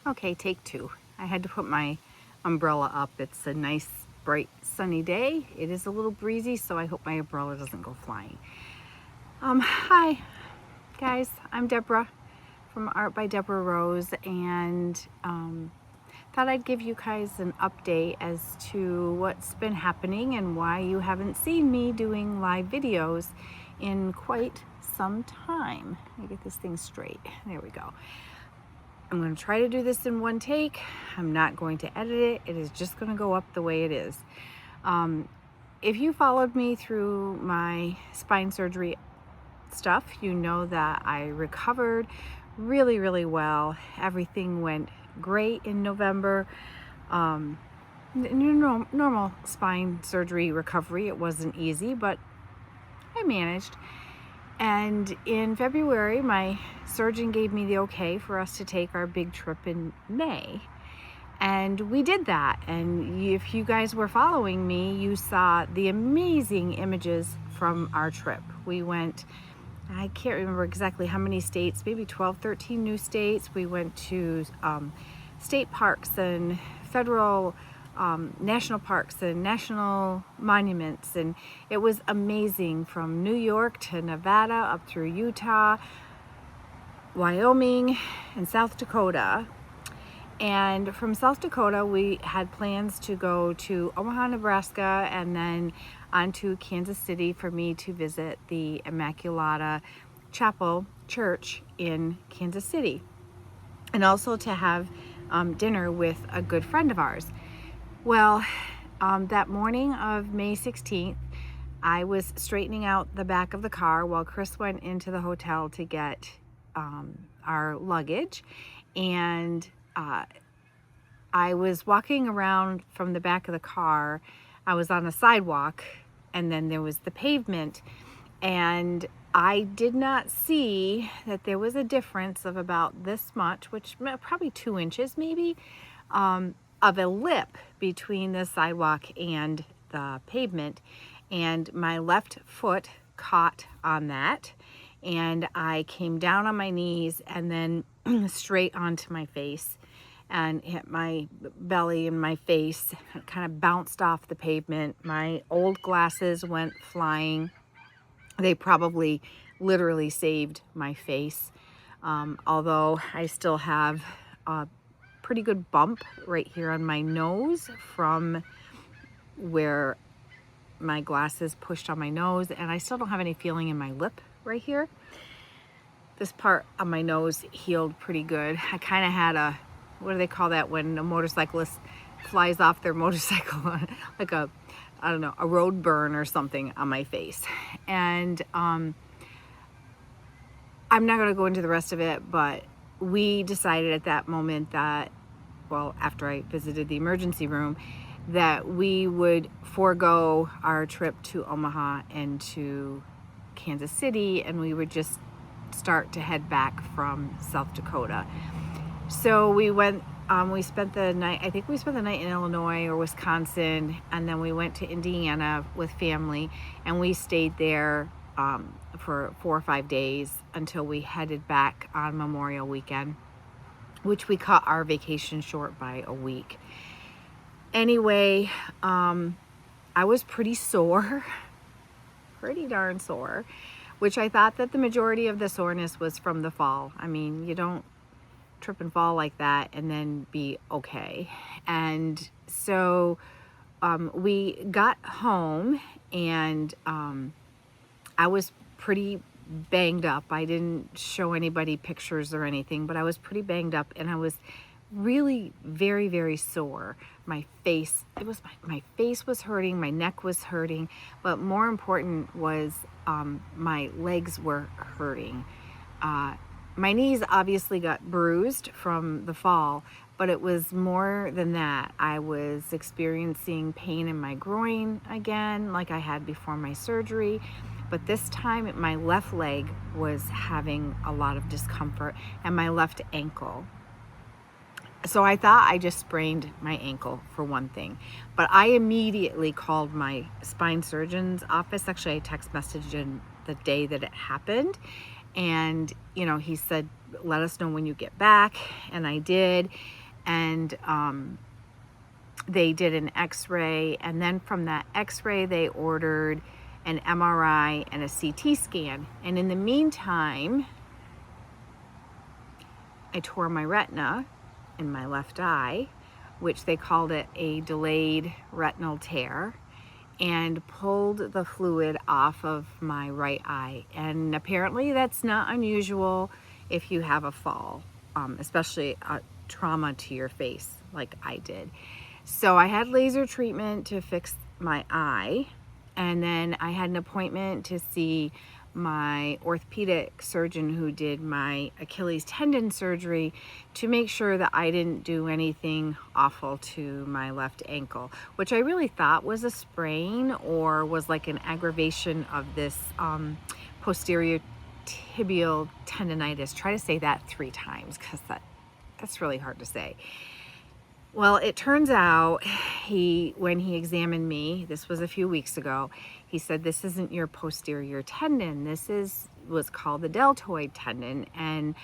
Okay, take two. I had to put my umbrella up. It's a nice, bright, sunny day. It is a little breezy, so I hope my umbrella doesn't go flying. Hi, guys. I'm Deborah from Art by Deborah Rose, and thought I'd give you guys an update as to what's been happening and why you haven't seen me doing live videos in quite some time. Let me get this thing straight. There we go. I'm going to try to do this in one take. I'm not going to edit it. It is just going to go up the way it is. If you followed me through my spine surgery stuff, you know that I recovered really, really well. Everything went great in November. Normal spine surgery recovery. It wasn't easy, but I managed. And in February, my surgeon gave me the okay for us to take our big trip in May. And we did that. And if you guys were following me, you saw the amazing images from our trip. We went, I can't remember exactly how many states, maybe 12, 13 new states. We went to state parks and federal national parks and national monuments, and it was amazing, from New York to Nevada up through Utah, Wyoming, and South Dakota. And from South Dakota, we had plans to go to Omaha, Nebraska, and then on to Kansas City for me to visit the Immaculata Chapel Church in Kansas City, and also to have dinner with a good friend of ours. Well, that morning of May 16th, I was straightening out the back of the car while Chris went into the hotel to get our luggage. And I was walking around from the back of the car. I was on a sidewalk, and then there was the pavement. And I did not see that there was a difference of about this much, which probably 2 inches maybe, of a lip between the sidewalk and the pavement, and my left foot caught on that, and I came down on my knees and then straight onto my face and hit my belly and my face. It kind of bounced off the pavement. My old glasses went flying. They probably literally saved my face, although I still have a pretty good bump right here on my nose from where my glasses pushed on my nose, and I still don't have any feeling in my lip right here. This part on my nose healed pretty good. I kind of had a, what do they call that when a motorcyclist flies off their motorcycle, like a, I don't know, a road burn or something on my face. And I'm not going to go into the rest of it, but we decided at that moment that, well, after I visited the emergency room, that we would forego our trip to Omaha and to Kansas City, and we would just start to head back from South Dakota. So we went, we spent the night, I think we spent the night in Illinois or Wisconsin, and then we went to Indiana with family, and we stayed there for 4 or 5 days until we headed back on Memorial Weekend, which we cut our vacation short by a week. Anyway, I was pretty sore, pretty darn sore, which I thought that the majority of the soreness was from the fall. I mean, you don't trip and fall like that and then be okay. And so we got home, and I was pretty banged up. I didn't show anybody pictures or anything, but I was pretty banged up, and I was really very, very sore. My face, my face was hurting, my neck was hurting, but more important was my legs were hurting. My knees obviously got bruised from the fall, but it was more than that. I was experiencing pain in my groin again, like I had before my surgery, but this time my left leg was having a lot of discomfort, and my left ankle. So I thought I just sprained my ankle for one thing, but I immediately called my spine surgeon's office. Actually, I text messaged him the day that it happened, And, you know, he said, let us know when you get back. And I did. And they did an x-ray. And then from that x-ray, they ordered an MRI and a CT scan. And in the meantime, I tore my retina in my left eye, which they called it a delayed retinal tear, and pulled the fluid off of my right eye. And apparently that's not unusual if you have a fall, especially a trauma to your face like I did. So I had laser treatment to fix my eye, and then I had an appointment to see my orthopedic surgeon who did my Achilles tendon surgery to make sure that I didn't do anything awful to my left ankle, which I really thought was a sprain or was like an aggravation of this posterior tibial tendonitis. Try to say that 3 times because that's really hard to say. Well, it turns out when he examined me, this was a few weeks ago, he said, this isn't your posterior tendon. This is what's called the deltoid tendon. And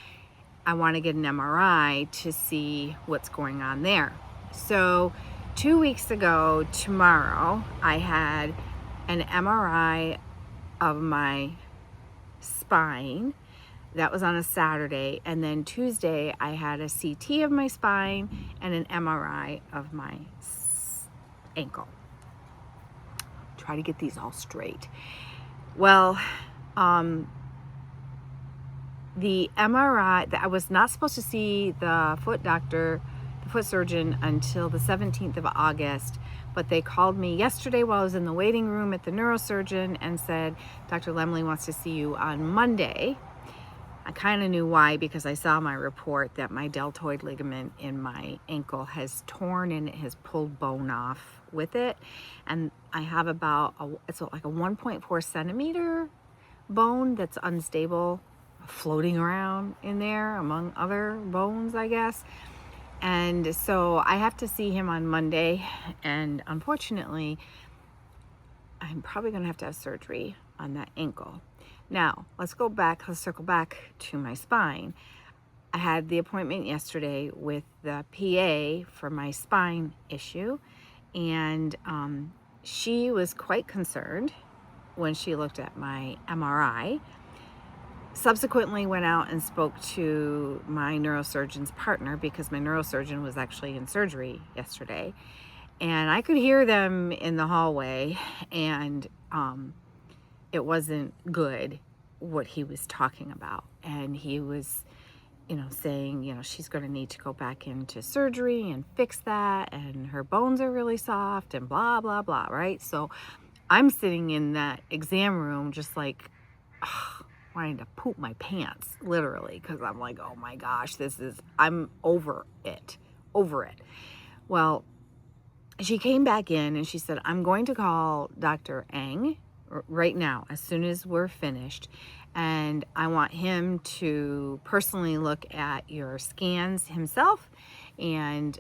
I want to get an MRI to see what's going on there. So 2 weeks ago tomorrow, I had an MRI of my spine. That was on a Saturday. And then Tuesday, I had a CT of my spine and an MRI of my ankle. Try to get these all straight. Well, the MRI, I was not supposed to see the foot doctor, the foot surgeon, until the 17th of August. But they called me yesterday while I was in the waiting room at the neurosurgeon and said, Dr. Lemley wants to see you on Monday. I kind of knew why, because I saw my report that my deltoid ligament in my ankle has torn and it has pulled bone off with it. And I have it's like a 1.4 centimeter bone that's unstable, floating around in there among other bones, I guess. And so I have to see him on Monday. And unfortunately, I'm probably going to have surgery on that ankle. Now, let's circle back to my spine. I had the appointment yesterday with the PA for my spine issue, and she was quite concerned when she looked at my MRI. Subsequently went out and spoke to my neurosurgeon's partner, because my neurosurgeon was actually in surgery yesterday, and I could hear them in the hallway, and it wasn't good what he was talking about. And he was, saying, she's going to need to go back into surgery and fix that, and her bones are really soft and blah, blah, blah, right? So I'm sitting in that exam room just like wanting to poop my pants, literally, because I'm like, oh my gosh, I'm over it. Well, she came back in and she said, I'm going to call Dr. Eng right now, as soon as we're finished, and I want him to personally look at your scans himself and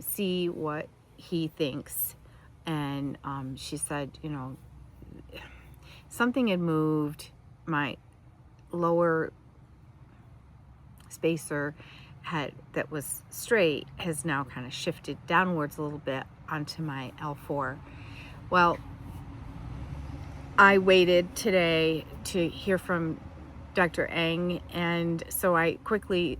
see what he thinks. And she said, something had moved. My lower spacer that was straight has now kind of shifted downwards a little bit onto my L4. Well, I waited today to hear from Dr. Eng, and so I quickly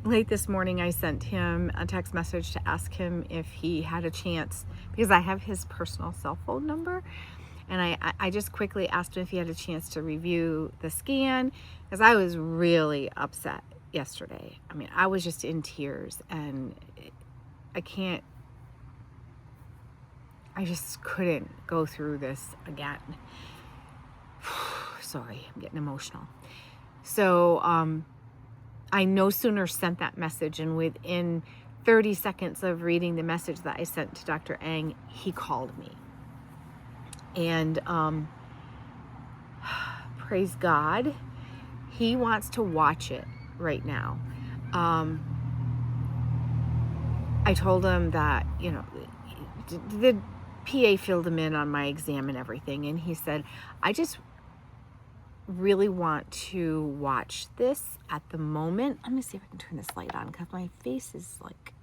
late this morning, I sent him a text message to ask him if he had a chance, because I have his personal cell phone number, and I just quickly asked him if he had a chance to review the scan, because I was really upset yesterday. I mean, I was just in tears, and I just couldn't go through this again. Sorry, I'm getting emotional. So I no sooner sent that message, and within 30 seconds of reading the message that I sent to Dr. Eng, he called me. And praise God, he wants to watch it right now. I told him that, the PA filled him in on my exam and everything, and he said, I just really want to watch this at the moment. Let me see if I can turn this light on because my face is like,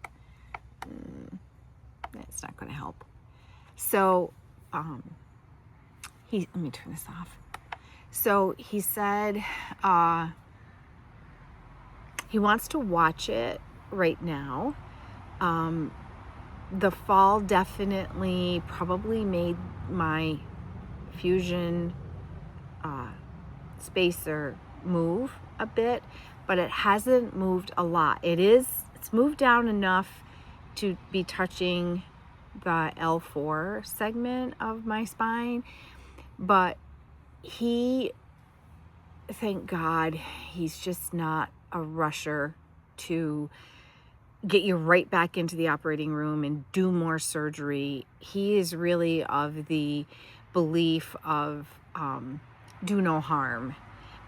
it's not going to help. So, let me turn this off. So he said, he wants to watch it right now. The fall definitely probably made my fusion spacer move a bit, but it hasn't moved a lot. It's moved down enough to be touching the L4 segment of my spine, but thank God, he's just not a rusher to get you right back into the operating room and do more surgery. He is really of the belief of do no harm.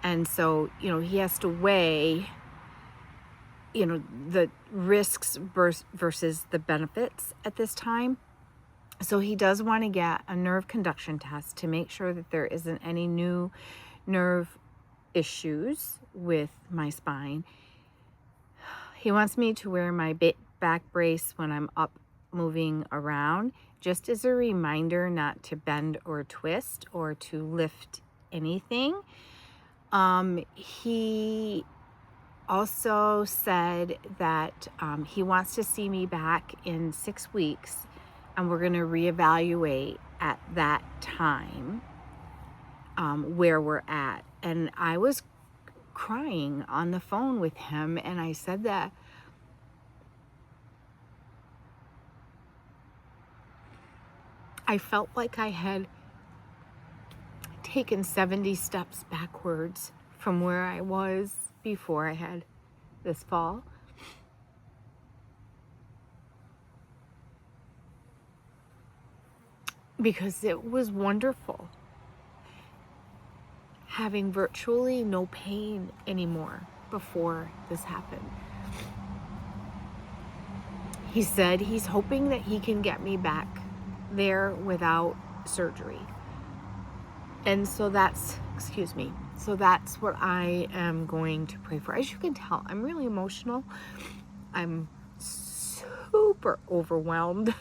And so, he has to weigh, the risks versus the benefits at this time. So he does want to get a nerve conduction test to make sure that there isn't any new nerve issues with my spine. He wants me to wear my back brace when I'm up moving around, just as a reminder not to bend or twist or to lift anything. He also said that he wants to see me back in 6 weeks, and we're going to reevaluate at that time where we're at. And I was crying on the phone with him, and I said that I felt like I had taken 70 steps backwards from where I was before I had this fall. Because it was wonderful having virtually no pain anymore before this happened. He said he's hoping that he can get me back there without surgery. And so that's what I am going to pray for. As you can tell, I'm really emotional. I'm super overwhelmed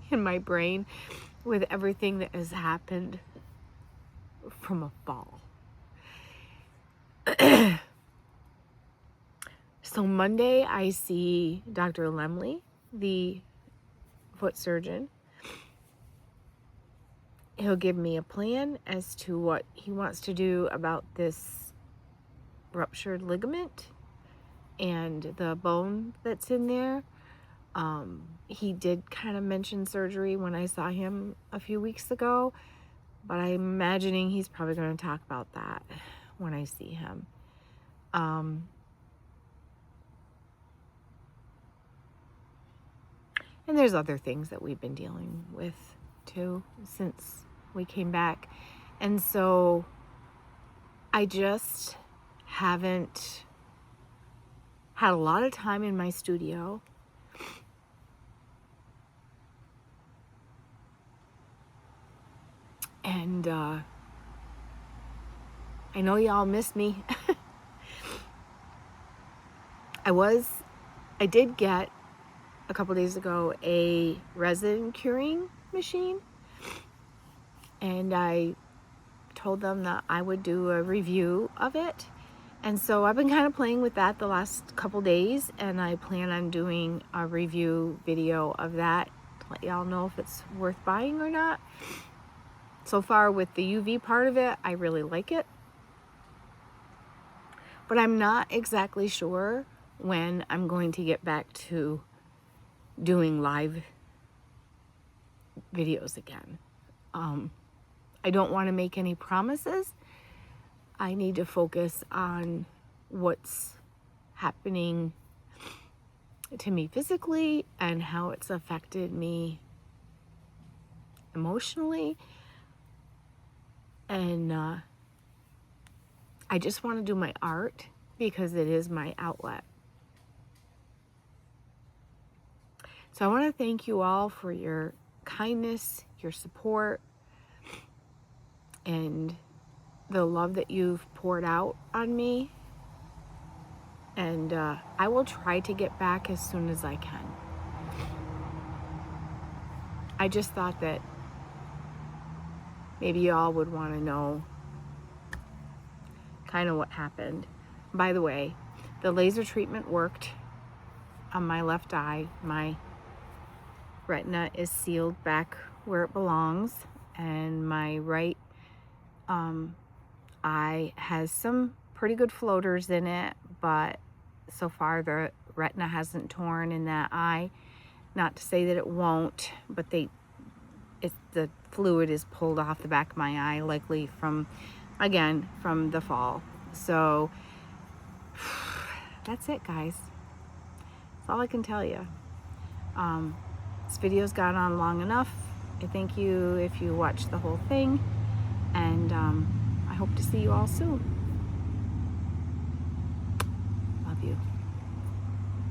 in my brain with everything that has happened from a fall. So Monday, I see Dr. Lemley, the foot surgeon. He'll give me a plan as to what he wants to do about this ruptured ligament and the bone that's in there. He did kind of mention surgery when I saw him a few weeks ago, but I'm imagining he's probably going to talk about that when I see him. And there's other things that we've been dealing with too since we came back. And so I just haven't had a lot of time in my studio. And I know y'all miss me. I did get a couple days ago a resin curing machine, and I told them that I would do a review of it. And so I've been kind of playing with that the last couple days, and I plan on doing a review video of that to let y'all know if it's worth buying or not. So far with the UV part of it, I really like it. But I'm not exactly sure when I'm going to get back to doing live videos again. I don't want to make any promises. I need to focus on what's happening to me physically and how it's affected me emotionally. And I just want to do my art because it is my outlet. So I want to thank you all for your kindness, your support, and the love that you've poured out on me, and I will try to get back as soon as I can. I just thought that maybe y'all would want to know kind of what happened. By the way, the laser treatment worked on my left eye. My retina is sealed back where it belongs, and my right eye has some pretty good floaters in it, but so far the retina hasn't torn in that eye. Not to say that it won't, but the fluid is pulled off the back of my eye, likely from the fall. So that's it, guys. That's all I can tell you. This video's gone on long enough. I thank you if you watched the whole thing, and I hope to see you all soon.